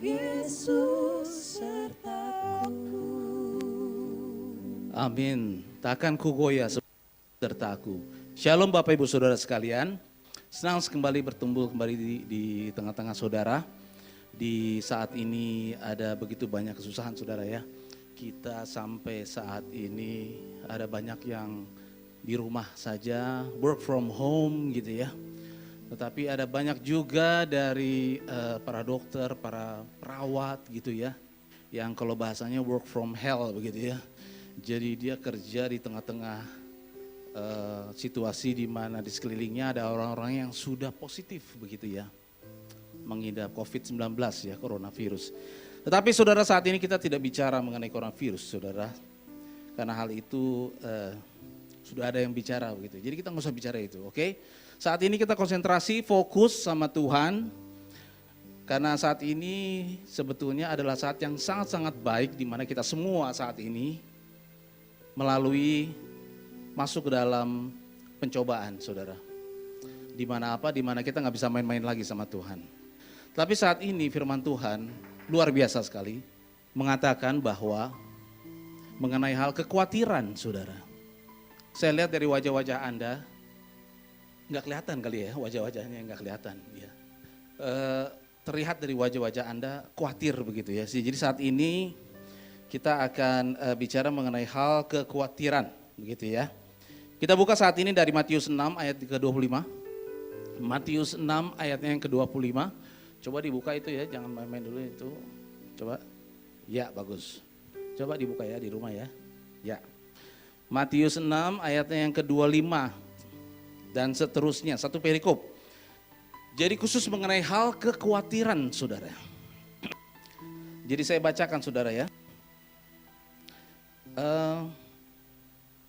Yesus sertaku. Amin. Takkan ku goyah sertaku. Shalom Bapak Ibu Saudara sekalian. Senang kembali bertumbuh kembali di tengah-tengah saudara. Di saat ini ada begitu banyak kesusahan saudara ya. Kita sampai saat ini ada banyak yang di rumah saja, work from home gitu ya. Tetapi ada banyak juga dari para dokter, para perawat gitu ya. Yang kalau bahasanya work from hell begitu ya. Jadi dia kerja di tengah-tengah situasi di mana di sekelilingnya ada orang-orang yang sudah positif begitu ya. Mengidap COVID-19 ya, coronavirus. Tetapi saudara saat ini kita tidak bicara mengenai coronavirus saudara. Karena hal itu sudah ada yang bicara begitu. Jadi kita nggak usah bicara itu, oke? Saat ini kita konsentrasi, fokus sama Tuhan. Karena saat ini sebetulnya adalah saat yang sangat-sangat baik di mana kita semua saat ini melalui masuk ke dalam pencobaan saudara. Di mana apa? Di mana kita nggak bisa main-main lagi sama Tuhan. Tapi saat ini firman Tuhan luar biasa sekali mengatakan bahwa mengenai hal kekhawatiran saudara. Saya lihat dari wajah-wajah Anda, nggak kelihatan kali ya wajah-wajahnya nggak kelihatan. Ya. Terlihat dari wajah-wajah Anda khawatir begitu ya. Jadi saat ini kita akan bicara mengenai hal kekhawatiran begitu ya. Kita buka saat ini dari Matius 6 ayat ke-25. Matius 6 ayatnya yang ke-25. Coba dibuka itu ya, jangan main-main dulu itu. Coba. Ya, bagus. Coba dibuka ya di rumah ya. Ya. Matius 6 ayatnya yang ke-25 dan seterusnya, satu perikop. Jadi khusus mengenai hal kekhawatiran saudara. Jadi saya bacakan saudara ya.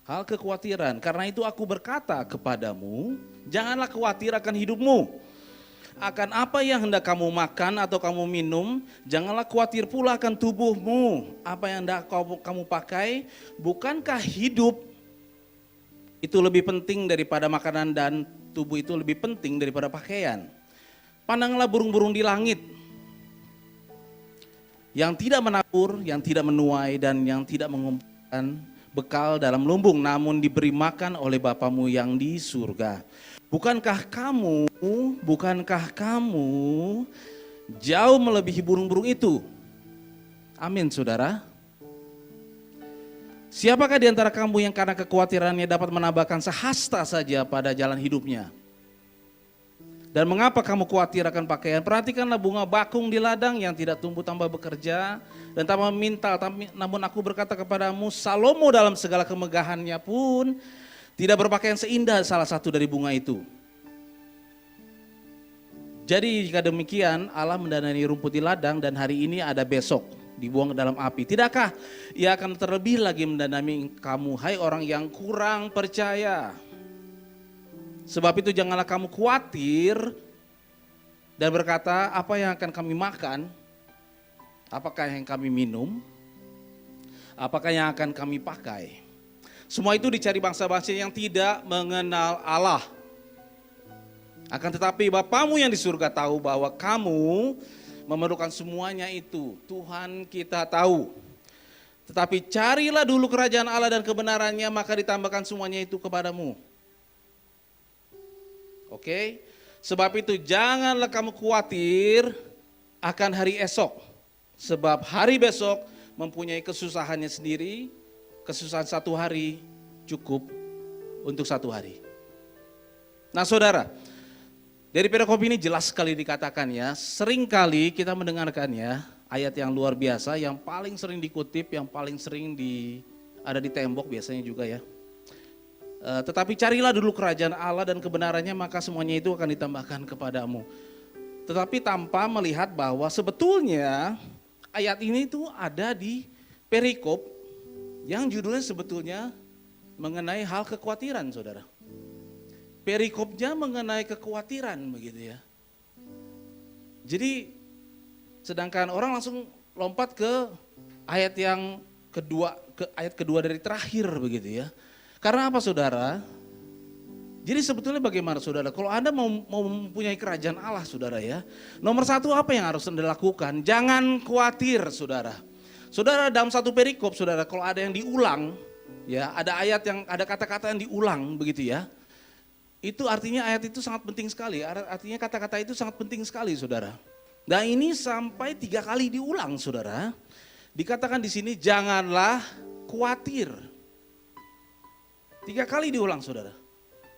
Hal kekhawatiran, karena itu aku berkata kepadamu, janganlah khawatir akan hidupmu, akan apa yang hendak kamu makan atau kamu minum, janganlah khawatir pula akan tubuhmu, apa yang hendak kamu pakai. Bukankah hidup itu lebih penting daripada makanan dan tubuh itu lebih penting daripada pakaian? Pandanglah burung-burung di langit, yang tidak menabur, yang tidak menuai, dan yang tidak mengumpulkan bekal dalam lumbung, namun diberi makan oleh Bapamu yang di surga. Bukankah kamu jauh melebihi burung-burung itu? Amin saudara. Siapakah di antara kamu yang karena kekhawatirannya dapat menambahkan sehasta saja pada jalan hidupnya? Dan mengapa kamu khawatir akan pakaian? Perhatikanlah bunga bakung di ladang yang tidak tumbuh tambah bekerja dan tambah memintal. Namun aku berkata kepadamu, Salomo dalam segala kemegahannya pun tidak berpakaian seindah salah satu dari bunga itu. Jadi jika demikian Allah mendanai rumput di ladang dan hari ini ada besok dibuang ke dalam api. Tidakkah Ia akan terlebih lagi mendanai kamu, hai orang yang kurang percaya? Sebab itu janganlah kamu khawatir dan berkata, apa yang akan kami makan? Apakah yang kami minum? Apakah yang akan kami pakai? Semua itu dicari bangsa-bangsa yang tidak mengenal Allah. Akan tetapi Bapamu yang di surga tahu bahwa kamu memerlukan semuanya itu. Tuhan kita tahu. Tetapi carilah dulu kerajaan Allah dan kebenarannya, maka ditambahkan semuanya itu kepadamu. Oke, sebab itu janganlah kamu khawatir akan hari esok. Sebab hari besok mempunyai kesusahannya sendiri. Kesusahan satu hari cukup untuk satu hari. Nah saudara, dari perikop ini jelas sekali dikatakan ya. Seringkali kita mendengarkannya, ayat yang luar biasa, yang paling sering dikutip, yang paling sering ada di tembok biasanya juga ya. Tetapi carilah dulu kerajaan Allah dan kebenarannya, maka semuanya itu akan ditambahkan kepadamu. Tetapi tanpa melihat bahwa sebetulnya ayat ini tuh ada di perikop yang judulnya sebetulnya mengenai hal kekhawatiran saudara. Perikopnya mengenai kekhawatiran begitu ya. Jadi sedangkan orang langsung lompat ke ayat yang kedua, ayat kedua dari terakhir begitu ya. Karena apa saudara? Jadi sebetulnya bagaimana saudara, kalau Anda mau mempunyai kerajaan Allah saudara ya, nomor satu apa yang harus Anda lakukan? Jangan khawatir saudara. Saudara dalam satu perikop saudara, kalau ada yang diulang, ya ada ayat yang ada kata-kata yang diulang begitu ya. Itu artinya ayat itu sangat penting sekali, artinya kata-kata itu sangat penting sekali saudara. Nah ini sampai 3 kali diulang saudara. Dikatakan di sini janganlah khawatir. 3 kali diulang saudara.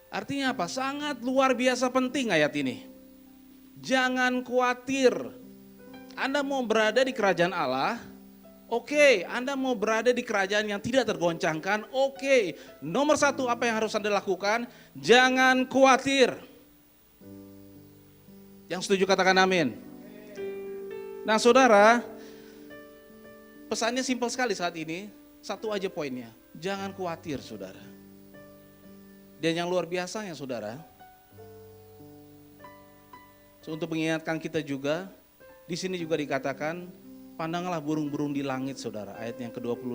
Artinya apa? Sangat luar biasa penting ayat ini. Jangan khawatir. Anda mau berada di kerajaan Allah, oke. Anda mau berada di kerajaan yang tidak tergoncangkan, oke. Nomor satu apa yang harus Anda lakukan? Jangan khawatir. Yang setuju katakan amin. Nah saudara, pesannya simpel sekali saat ini. Satu aja poinnya, jangan khawatir saudara. Dan yang luar biasanya saudara, untuk mengingatkan kita juga, di sini juga dikatakan, pandanglah burung-burung di langit saudara, ayat yang ke-26.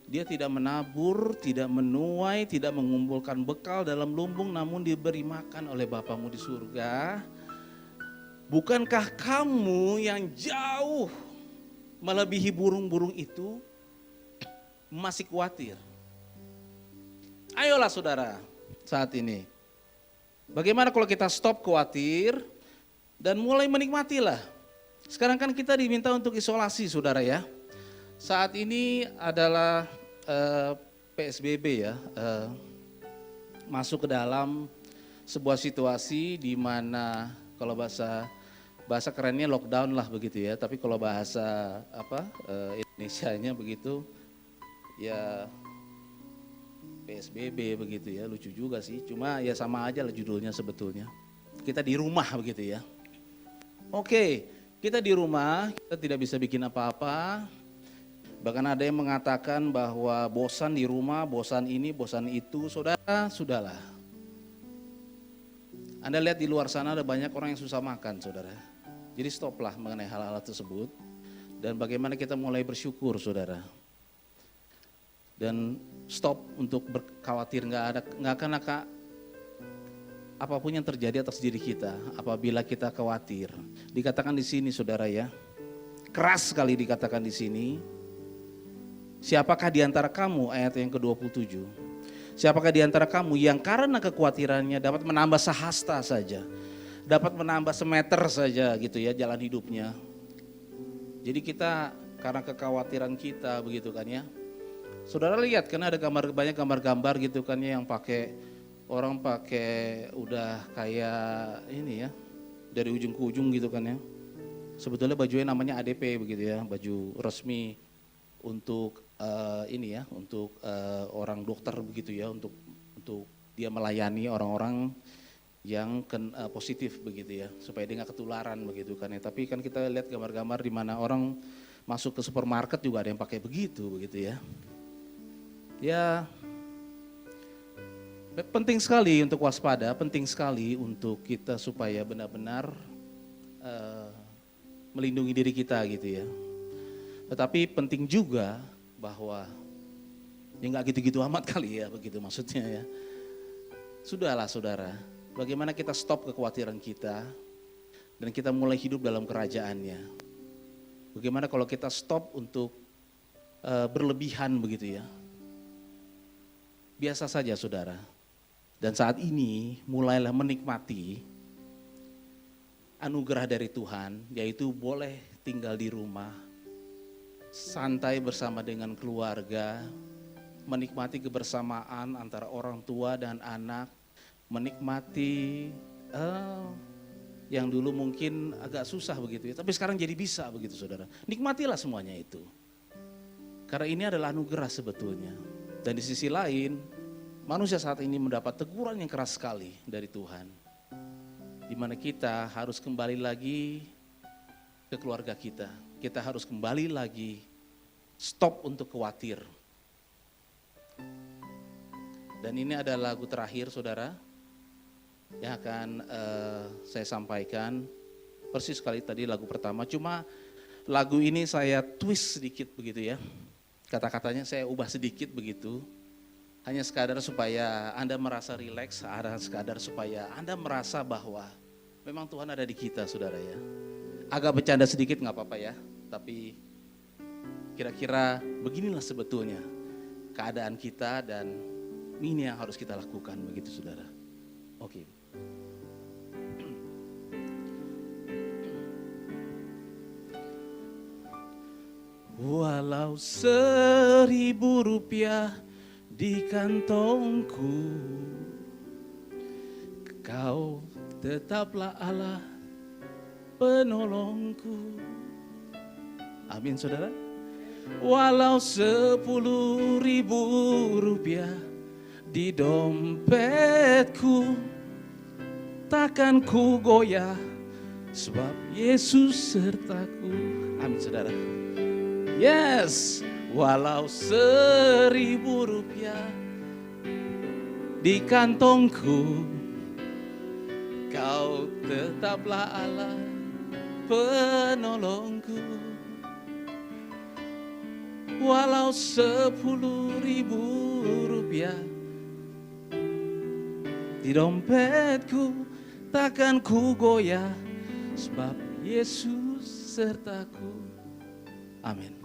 Dia tidak menabur, tidak menuai, tidak mengumpulkan bekal dalam lumbung, namun diberi makan oleh Bapamu di surga. Bukankah kamu yang jauh melebihi burung-burung itu masih khawatir? Ayolah saudara, saat ini. Bagaimana kalau kita stop khawatir dan mulai menikmatilah. Sekarang kan kita diminta untuk isolasi saudara ya. Saat ini adalah PSBB ya, masuk ke dalam sebuah situasi di mana kalau bahasa kerennya lockdown lah begitu ya. Tapi kalau bahasa Indonesianya begitu ya PSBB begitu ya, lucu juga sih. Cuma ya sama aja lah judulnya sebetulnya. Kita di rumah begitu ya. Oke, kita di rumah, kita tidak bisa bikin apa-apa. Bahkan ada yang mengatakan bahwa bosan di rumah, bosan ini, bosan itu. Saudara, sudahlah. Anda lihat di luar sana ada banyak orang yang susah makan saudara. Jadi stoplah mengenai hal-hal tersebut. Dan bagaimana kita mulai bersyukur saudara. Dan stop untuk berkhawatir, nggak akan apapun yang terjadi atas diri kita apabila kita khawatir. Dikatakan di sini saudara ya, keras sekali dikatakan di sini. Siapakah di antara kamu, ayat yang ke-27. Siapakah di antara kamu yang karena kekhawatirannya dapat menambah sehasta saja, dapat menambah semeter saja gitu ya jalan hidupnya. Jadi kita karena kekhawatiran kita begitu kan ya. Saudara lihat kan ada banyak gambar-gambar gitu kan ya yang orang pakai udah kayak ini ya, dari ujung ke ujung gitu kan ya. Sebetulnya bajunya namanya ADP begitu ya, baju resmi untuk untuk orang dokter begitu ya, untuk dia melayani orang-orang yang positif begitu ya, supaya dia nggak ketularan begitu kan ya. Tapi kan kita lihat gambar-gambar di mana orang masuk ke supermarket juga ada yang pakai begitu ya. Ya, penting sekali untuk waspada, penting sekali untuk kita supaya benar-benar melindungi diri kita gitu ya. Tetapi penting juga bahwa ya nggak gitu-gitu amat kali ya begitu maksudnya ya. Sudahlah saudara, bagaimana kita stop kekhawatiran kita dan kita mulai hidup dalam kerajaannya. Bagaimana kalau kita stop untuk berlebihan begitu ya. Biasa saja saudara. Dan saat ini mulailah menikmati anugerah dari Tuhan, yaitu boleh tinggal di rumah, santai bersama dengan keluarga, menikmati kebersamaan antara orang tua dan anak, menikmati yang dulu mungkin agak susah begitu ya, tapi sekarang jadi bisa begitu saudara. Nikmatilah semuanya itu. Karena ini adalah anugerah sebetulnya. Dan di sisi lain, manusia saat ini mendapat teguran yang keras sekali dari Tuhan. Di mana kita harus kembali lagi ke keluarga kita. Kita harus kembali lagi stop untuk khawatir. Dan ini adalah lagu terakhir saudara yang akan saya sampaikan. Persis sekali tadi lagu pertama, cuma lagu ini saya twist sedikit begitu ya. Kata-katanya saya ubah sedikit begitu. hanya sekadar supaya Anda merasa rileks, hanya sekadar supaya Anda merasa bahwa memang Tuhan ada di kita, saudara ya. Agak bercanda sedikit nggak apa-apa ya, tapi kira-kira beginilah sebetulnya keadaan kita dan ini yang harus kita lakukan begitu saudara. Oke. Walau 1.000 rupiah di kantongku, Kau tetaplah Allah penolongku. Amin saudara. Walau 10.000 rupiah di dompetku, takkan ku goyah sebab Yesus sertaku. Amin saudara. Yes, walau 1.000 rupiah di kantongku, Kau tetaplah Allah penolongku. Walau 10.000 rupiah di dompetku, takkan ku goyah sebab Yesus sertaku. Amin.